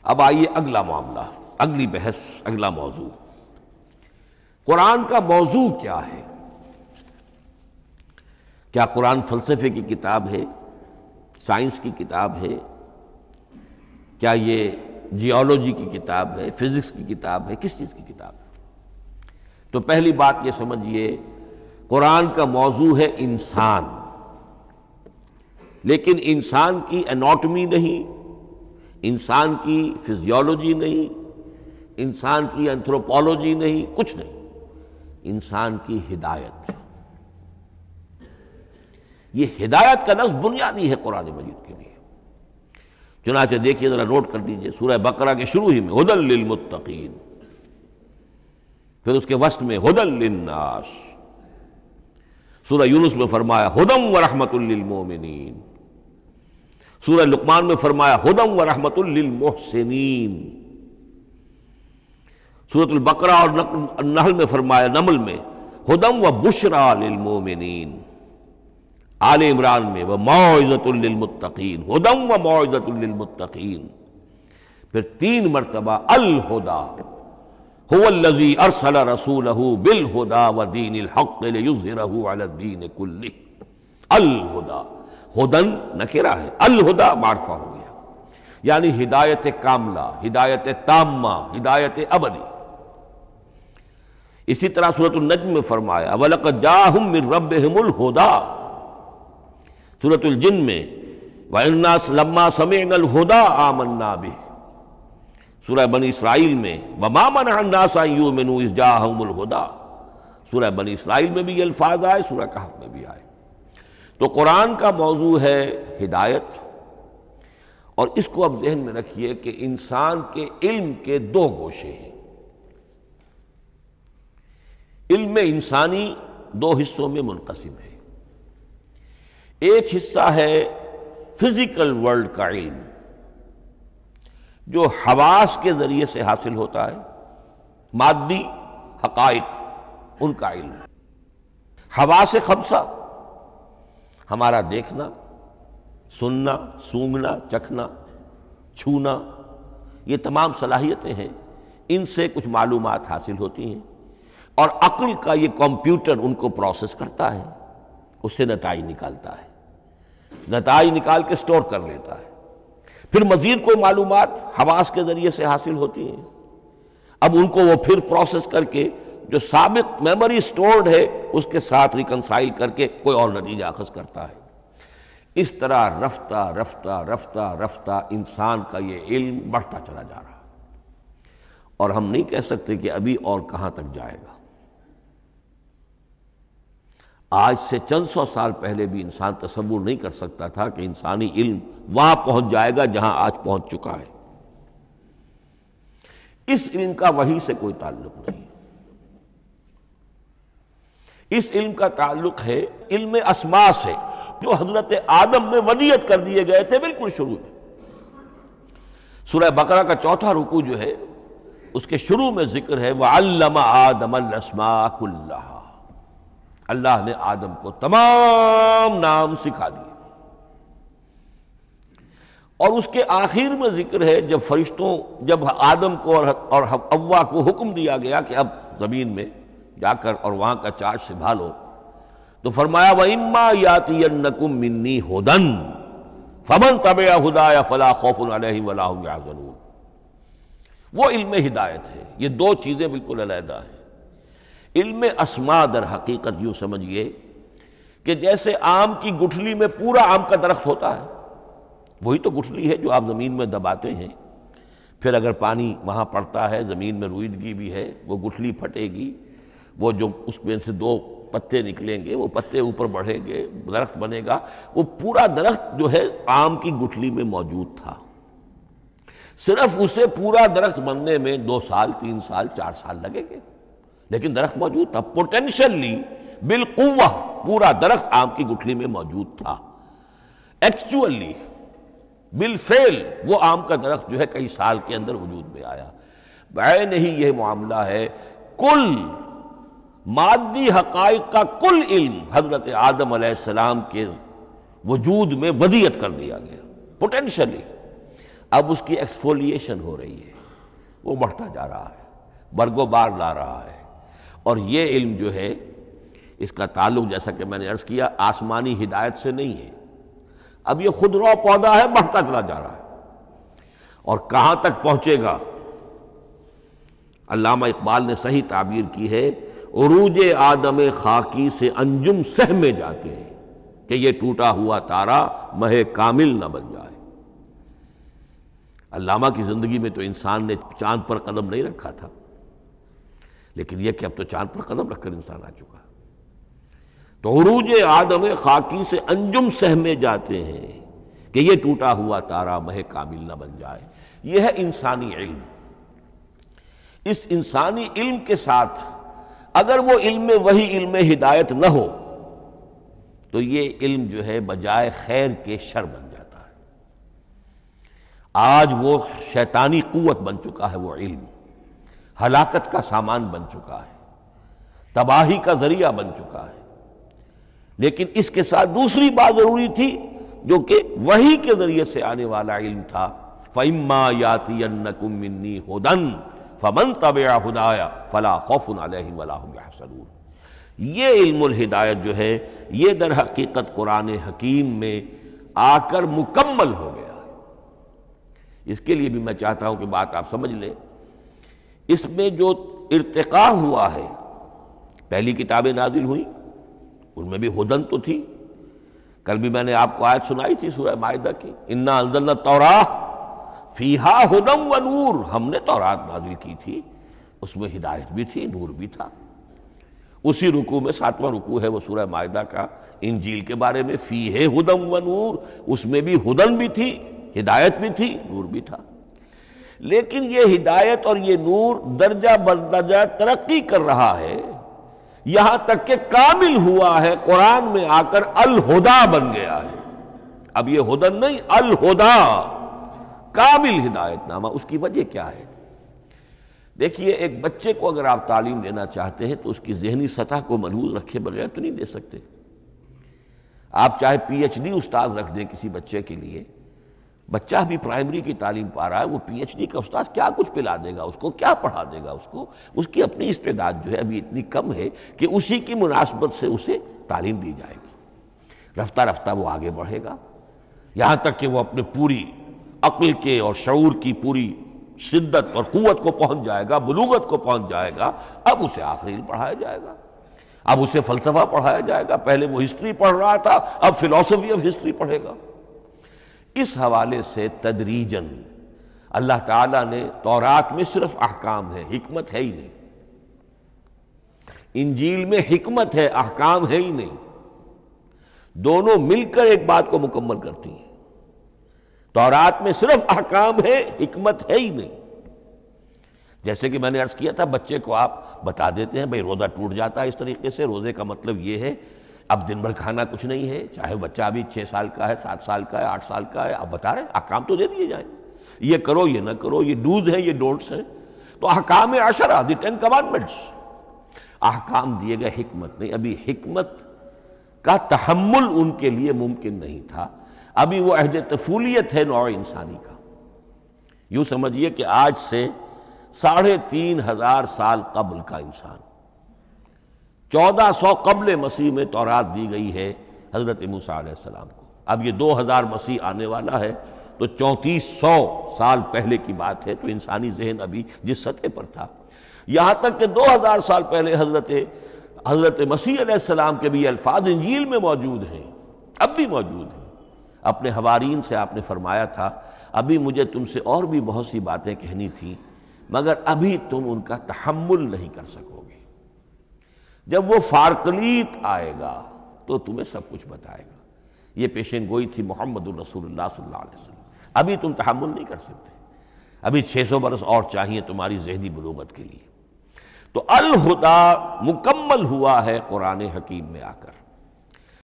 اب آئیے اگلا معاملہ، اگلی بحث، اگلا موضوع، قرآن کا موضوع کیا ہے؟ کیا قرآن فلسفے کی کتاب ہے، سائنس کی کتاب ہے؟ کیا یہ جیولوجی کی کتاب ہے، فزکس کی کتاب ہے، کس چیز کی کتاب ہے؟ تو پہلی بات یہ سمجھیے، قرآن کا موضوع ہے انسان، لیکن انسان کی اناٹمی نہیں، انسان کی فزیولوجی نہیں، انسان کی انتھروپولوجی نہیں، کچھ نہیں، انسان کی ہدایت۔ یہ ہدایت کا لفظ بنیادی ہے قرآن مجید کے لیے۔ چنانچہ دیکھیے، ذرا نوٹ کر دیجئے، سورہ بقرہ کے شروع ہی میں ھدی للمتقین، پھر اس کے وسط میں ھدی للناس، سورہ یونس میں فرمایا ھدی ورحمۃ للمؤمنین، سورہ لقمان میں فرمایا ھدی ورحمۃ للمحسنین، سورۃ البقرہ اور النحل میں فرمایا، نمل میں ھدی وبشریٰ للمؤمنین، آل عمران میں وموعظۃ للمتقین، ھدی وموعظۃ للمتقین، پھر 3 مرتبہ الہدی هو الذی ارسل رسولہ بالہدی ودین الحق لیظہرہ علی الدین کلہ۔ الہدی، ہدن نکرہ ہے، الہدی معرفہ ہو گیا، یعنی ہدایت کاملہ، ہدایت تامہ، ہدایت ابدی۔ اسی طرح سورۃ النجم میں فرمایا وَلَقَدْ جَاءَهُم مِّن رَّبِّهِمُ الْهُدَىٰ، سورۃ الجن میں وَإِنَّا لَمَّا سَمِعْنَا الْهُدَىٰ آمَنَّا بِهِ، سورہ بنی اسرائیل میں وَمَا مَنَعَ النَّاسَ أَن يُؤْمِنُوا إِذْ جَاءَهُمُ الْهُدَىٰ، سورہ بنی اسرائیل میں بھی یہ الفاظ آئے، سورہ کہف میں بھی آئے۔ تو قرآن کا موضوع ہے ہدایت، اور اس کو اب ذہن میں رکھیے کہ انسان کے علم کے 2 گوشے ہیں۔ علم انسانی 2 حصوں میں منقسم ہے۔ ایک حصہ ہے فزیکل ورلڈ کا علم، جو حواس کے ذریعے سے حاصل ہوتا ہے، مادی حقائق، ان کا علم۔ حواس 5 ہمارا دیکھنا، سننا، سونگھنا، چکھنا، چھونا، یہ تمام صلاحیتیں ہیں، ان سے کچھ معلومات حاصل ہوتی ہیں، اور عقل کا یہ کمپیوٹر ان کو پروسیس کرتا ہے، اس سے نتائج نکالتا ہے، نتائج نکال کے سٹور کر لیتا ہے۔ پھر مزید کوئی معلومات حواس کے ذریعے سے حاصل ہوتی ہیں، اب ان کو وہ پھر پروسیس کر کے جو سابق میموری سٹورڈ ہے اس کے ساتھ ریکنسائل کر کے کوئی اور نتیجہ اخذ کرتا ہے۔ اس طرح رفتہ رفتہ رفتہ رفتہ انسان کا یہ علم بڑھتا چلا جا رہا ہے، اور ہم نہیں کہہ سکتے کہ ابھی اور کہاں تک جائے گا۔ آج سے چند 100 سال پہلے بھی انسان تصور نہیں کر سکتا تھا کہ انسانی علم وہاں پہنچ جائے گا جہاں آج پہنچ چکا ہے۔ اس علم کا وحی سے کوئی تعلق نہیں، اس علم کا تعلق ہے علم اسماء سے، جو حضرت آدم میں ودیعت کر دیے گئے تھے بالکل شروع میں۔ سورہ بقرہ کا 4تھا رکوع جو ہے، اس کے شروع میں ذکر ہے وَعَلَّمَ آدَمَ الْأَسْمَاءَ كُلَّهَا، اللہ نے آدم کو تمام نام سکھا دیے۔ اور اس کے آخر میں ذکر ہے جب آدم کو اور حوا کو حکم دیا گیا کہ اب زمین میں جا کر اور وہاں کا چارج سنبھالو، تو فرمایا وَإِمَّا يَأْتِيَنَّكُم مِّنِّي هُدًى فَمَن تَبِعَ هُدَايَ فَلَا خَوْفٌ عَلَيْهِمْ وَلَا هُمْ يَحْزَنُونَ۔ وہ علم ہدایت ہے، یہ 2 چیزیں بالکل علیحدہ ہیں۔ علم اسماء در حقیقت یوں سمجھیے کہ جیسے آم کی گٹھلی میں پورا آم کا درخت ہوتا ہے، وہی تو گٹھلی ہے جو آپ زمین میں دباتے ہیں، پھر اگر پانی وہاں پڑتا ہے، زمین میں روئیدگی بھی ہے، وہ گٹھلی پھٹے گی، وہ جو اس میں سے 2 پتے نکلیں گے، وہ پتے اوپر بڑھیں گے، درخت بنے گا۔ وہ پورا درخت جو ہے آم کی گٹھلی میں موجود تھا، صرف اسے پورا درخت بننے میں 2 سال، 3 سال، 4 سال لگیں گے، لیکن درخت موجود تھا، پوٹینشلی بالقوہ پورا درخت آم کی گٹھلی میں موجود تھا۔ ایکچولی بالفعل وہ آم کا درخت جو ہے کئی سال کے اندر وجود میں آیا۔ بعین ہی یہ معاملہ ہے، کل مادی حقائق کا کل علم حضرت آدم علیہ السلام کے وجود میں ودیعت کر دیا گیا، پوٹینشلی۔ اب اس کی ایکسفولیشن ہو رہی ہے، وہ بڑھتا جا رہا ہے، برگ و بار لا رہا ہے۔ اور یہ علم جو ہے اس کا تعلق جیسا کہ میں نے عرض کیا آسمانی ہدایت سے نہیں ہے، اب یہ خود رو پودا ہے، بڑھتا چلا جا رہا ہے۔ اور کہاں تک پہنچے گا؟ علامہ اقبال نے صحیح تعبیر کی ہے، عروج آدم خاکی سے انجم سہمے جاتے ہیں کہ یہ ٹوٹا ہوا تارا مہ کامل نہ بن جائے۔ علامہ کی زندگی میں تو انسان نے چاند پر قدم نہیں رکھا تھا، لیکن یہ کہ اب تو چاند پر قدم رکھ کر انسان آ چکا۔ تو عروج آدم خاکی سے انجم سہمے جاتے ہیں کہ یہ ٹوٹا ہوا تارا مہ کامل نہ بن جائے۔ یہ ہے انسانی علم۔ اس انسانی علم کے ساتھ اگر وہ علم وہی علم ہدایت نہ ہو تو یہ علم جو ہے بجائے خیر کے شر بن جاتا ہے۔ آج وہ شیطانی قوت بن چکا ہے، وہ علم ہلاکت کا سامان بن چکا ہے، تباہی کا ذریعہ بن چکا ہے۔ لیکن اس کے ساتھ دوسری بات ضروری تھی جو کہ وحی کے ذریعے سے آنے والا علم تھا، فَإِمَّا يَأْتِيَنَّكُم مِّنِّي هُدًى فَمَن تَبِعَ هُدَايَ فَلَا خَوْفٌ عَلَيْهِمْ وَلَا هُمْ يَحْزَنُونَ۔ یہ علم الہدایت جو ہے یہ در حقیقت قرآن حکیم میں آ کر مکمل ہو گیا ہے۔ اس کے لیے بھی میں چاہتا ہوں کہ بات آپ سمجھ لیں، اس میں جو ارتقاء ہوا ہے، پہلی کتابیں نازل ہوئیں ان میں بھی ہدن تو تھی، کل بھی میں نے آپ کو آیت سنائی تھی سورہ مائدہ کی، انا انزلنا التوراۃ فیہا ھدی و نور، ہم نے تورات نازل کی تھی، اس میں ہدایت بھی تھی، نور بھی تھا۔ اسی رکوع میں 7واں رکوع ہے وہ سورہ مائدہ کا، انجیل کے بارے میں، فیہ ھدی و نور، اس میں بھی ہدن بھی تھی، ہدایت بھی تھی، نور بھی تھا۔ لیکن یہ ہدایت اور یہ نور درجہ بدرجہ ترقی کر رہا ہے، یہاں تک کہ کامل ہوا ہے، قرآن میں آ کر الہدا بن گیا ہے۔ اب یہ ہدن نہیں، الہدا، کامل ہدایت نامہ۔ اس کی وجہ کیا ہے؟ دیکھیے، ایک بچے کو اگر آپ تعلیم دینا چاہتے ہیں تو اس کی ذہنی سطح کو ملحوظ رکھے بغیر تو نہیں دے سکتے۔ آپ چاہے پی ایچ ڈی استاد رکھ دیں کسی بچے کے لیے، بچہ بھی پرائمری کی تعلیم پا رہا ہے، وہ پی ایچ ڈی کا استاد کیا کچھ پلا دے گا اس کو، کیا پڑھا دے گا اس کو؟ اس کی اپنی استعداد جو ہے ابھی اتنی کم ہے کہ اسی کی مناسبت سے اسے تعلیم دی جائے گی۔ رفتہ رفتہ وہ آگے بڑھے گا، یہاں تک کہ وہ اپنے پوری عقل کے اور شعور کی پوری شدت اور قوت کو پہنچ جائے گا، بلوغت کو پہنچ جائے گا۔ اب اسے آخری علم پڑھایا جائے گا، اب اسے فلسفہ پڑھایا جائے گا، پہلے وہ ہسٹری پڑھ رہا تھا، اب فلسفی آف ہسٹری پڑھے گا۔ اس حوالے سے تدریجاً اللہ تعالیٰ نے تورات میں صرف احکام ہے، حکمت ہے ہی نہیں، انجیل میں حکمت ہے، احکام ہے ہی نہیں، دونوں مل کر ایک بات کو مکمل کرتی ہیں۔ تورات میں صرف احکام ہے، حکمت ہے ہی نہیں۔ جیسے کہ میں نے عرض کیا تھا، بچے کو آپ بتا دیتے ہیں بھئی روزہ ٹوٹ جاتا ہے اس طریقے سے، روزے کا مطلب یہ ہے اب دن بھر کھانا کچھ نہیں ہے، چاہے بچہ ابھی 6 سال کا ہے، 7 سال کا ہے، 8 سال کا ہے، آپ بتا رہے ہیں احکام تو دے دیے جائیں، یہ کرو یہ نہ کرو، یہ ڈوز ہیں یہ ڈونٹس ہیں۔ تو احکام عشرہ، دی 10 کمانڈمنٹس، احکام دیے گئے، حکمت نہیں۔ ابھی حکمت کا تحمل ان کے لیے ممکن نہیں تھا، ابھی وہ عہد طفولیت ہے نوع انسانی کا۔ یوں سمجھیے کہ آج سے 3500 سال قبل کا انسان، 1400 قبل مسیح میں تورات دی گئی ہے حضرت موسیٰ علیہ السلام کو۔ اب یہ 2000 مسیح آنے والا ہے تو 3400 سال پہلے کی بات ہے، تو انسانی ذہن ابھی جس سطح پر تھا، یہاں تک کہ 2000 سال پہلے حضرت مسیح علیہ السلام کے بھی الفاظ انجیل میں موجود ہیں، اب بھی موجود ہیں۔ اپنے حوارین سے آپ نے فرمایا تھا ابھی مجھے تم سے اور بھی بہت سی باتیں کہنی تھیں، مگر ابھی تم ان کا تحمل نہیں کر سکو گے، جب وہ فارقلیت آئے گا تو تمہیں سب کچھ بتائے گا۔ یہ پیشین گوئی تھی محمد الرسول اللہ صلی اللہ علیہ وسلم۔ ابھی تم تحمل نہیں کر سکتے، ابھی 600 برس اور چاہیے تمہاری ذہنی بلوغت کے لیے۔ تو الہدا مکمل ہوا ہے قرآن حکیم میں آ کر۔